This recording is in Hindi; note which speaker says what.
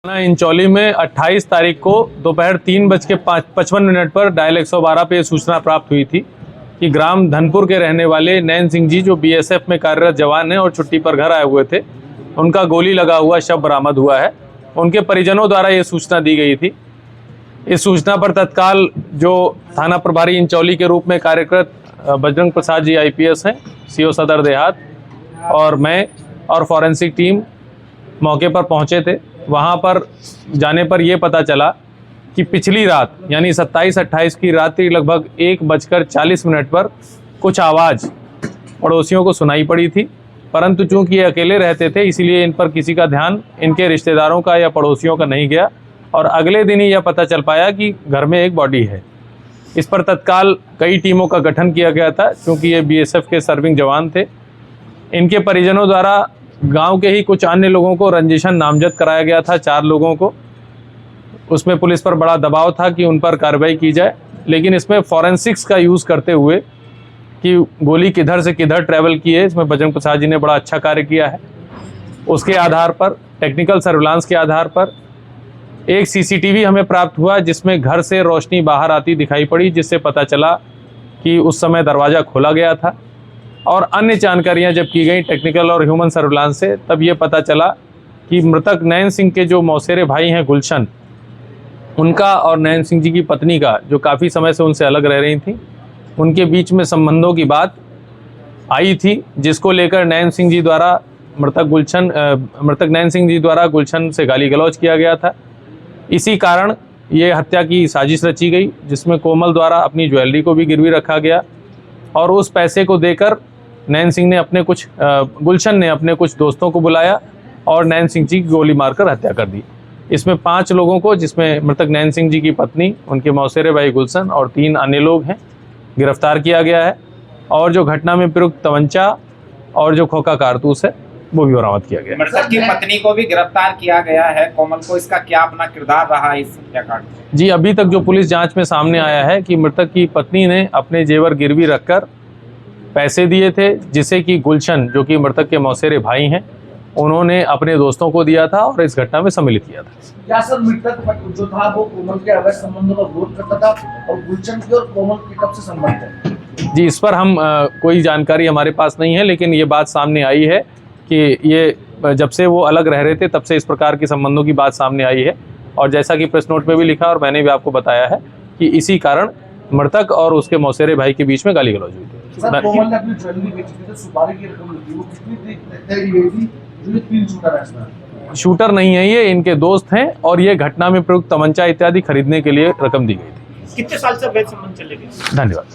Speaker 1: थाना इंचौली में 28 तारीख को दोपहर 3:55 पर डायल 112 पे सूचना प्राप्त हुई थी कि ग्राम धनपुर के रहने वाले नैन सिंह जी जो बीएसएफ में कार्यरत जवान हैं और छुट्टी पर घर आए हुए थे, उनका गोली लगा हुआ शव बरामद हुआ है। उनके परिजनों द्वारा ये सूचना दी गई थी। इस सूचना पर तत्काल जो थाना प्रभारी इंचौली के रूप में कार्यरत बजरंग प्रसाद जी IPS हैं, CO सदर देहात, और मैं और फॉरेंसिक टीम मौके पर पहुंचे थे। वहां पर जाने पर यह पता चला कि पिछली रात यानी 27-28 की रात्रि लगभग 1:40 पर कुछ आवाज़ पड़ोसियों को सुनाई पड़ी थी, परंतु चूंकि ये अकेले रहते थे इसीलिए इन पर किसी का ध्यान इनके रिश्तेदारों का या पड़ोसियों का नहीं गया और अगले दिन ही यह पता चल पाया कि घर में एक बॉडी है। इस पर तत्काल कई टीमों का गठन किया गया था, क्योंकि ये BSF के सर्विंग जवान थे। इनके परिजनों द्वारा गांव के ही कुछ अन्य लोगों को रंजिशन नामजद कराया गया था, 4 लोगों को। उसमें पुलिस पर बड़ा दबाव था कि उन पर कार्रवाई की जाए, लेकिन इसमें फॉरेंसिक्स का यूज़ करते हुए कि गोली किधर से किधर ट्रैवल की है, इसमें बजरंग प्रसाद जी ने बड़ा अच्छा कार्य किया है। उसके आधार पर, टेक्निकल सर्विलांस के आधार पर एक CCTV हमें प्राप्त हुआ जिसमें घर से रोशनी बाहर आती दिखाई पड़ी, जिससे पता चला कि उस समय दरवाज़ा खोला गया था। और अन्य जानकारियां जब की गई टेक्निकल और ह्यूमन सर्विलांस से, तब ये पता चला कि मृतक नैन सिंह के जो मौसेरे भाई हैं गुलशन, उनका और नैन सिंह जी की पत्नी का, जो काफ़ी समय से उनसे अलग रह रही थी, उनके बीच में संबंधों की बात आई थी, जिसको लेकर नैन सिंह जी द्वारा मृतक नैन सिंह जी द्वारा गुलशन से गाली गलौज किया गया था। इसी कारण ये हत्या की साजिश रची गई, जिसमें कोमल द्वारा अपनी ज्वेलरी को भी गिरवी रखा गया और उस पैसे को देकर नैन सिंह ने गुलशन ने अपने कुछ दोस्तों को बुलाया और नैन सिंह जी की गोली मारकर हत्या कर दी। इसमें 5 लोगों को, जिसमें मृतक नैन सिंह जी की पत्नी, उनके मौसेरे भाई गुलशन और 3 अन्य लोग हैं, गिरफ्तार किया गया है। और जो घटना में प्रयुक्त तमंचा और जो खोखा कारतूस है वो भी बरामद किया गया है।
Speaker 2: मृतक की पत्नी को भी गिरफ्तार किया गया है, कोमल को। इसका क्या अपना किरदार रहा इस हत्याकांड में?
Speaker 1: जी, अभी तक जो पुलिस जांच में सामने आया है कि मृतक की पत्नी ने अपने जेवर गिरवी रखकर पैसे दिए थे, जिसे कि गुलशन, जो कि मृतक के मौसेरे भाई हैं, उन्होंने अपने दोस्तों को दिया था और इस घटना में सम्मिलित किया था।
Speaker 3: क्या सर मृतक जो था वो कोमल के अवैध संबंधों का विरोध करता था और गुलशन की और कोमल के कब से संबंध है?
Speaker 1: जी, इस पर हम कोई जानकारी हमारे पास नहीं है, लेकिन ये बात सामने आई है कि ये जब से वो अलग रह रहे थे तब से इस प्रकार के संबंधों की बात सामने आई है। और जैसा कि प्रेस नोट में भी लिखा और मैंने भी आपको बताया है कि इसी कारण मृतक और उसके मौसेरे भाई के बीच में गाली गलौज हुई थी।
Speaker 3: सर, कोमल ने अपनी ज्वेलरी बेची थी तो सुपारी की रकम मिली, वो कितनी थी? जो 3 शूटर है इसमें।
Speaker 1: शूटर नहीं है ये, इनके दोस्त हैं और ये घटना में प्रयुक्त तमंचा इत्यादि खरीदने के लिए रकम दी गई थी।
Speaker 2: कितने साल से अवैध संबंध चले गए?
Speaker 1: धन्यवाद।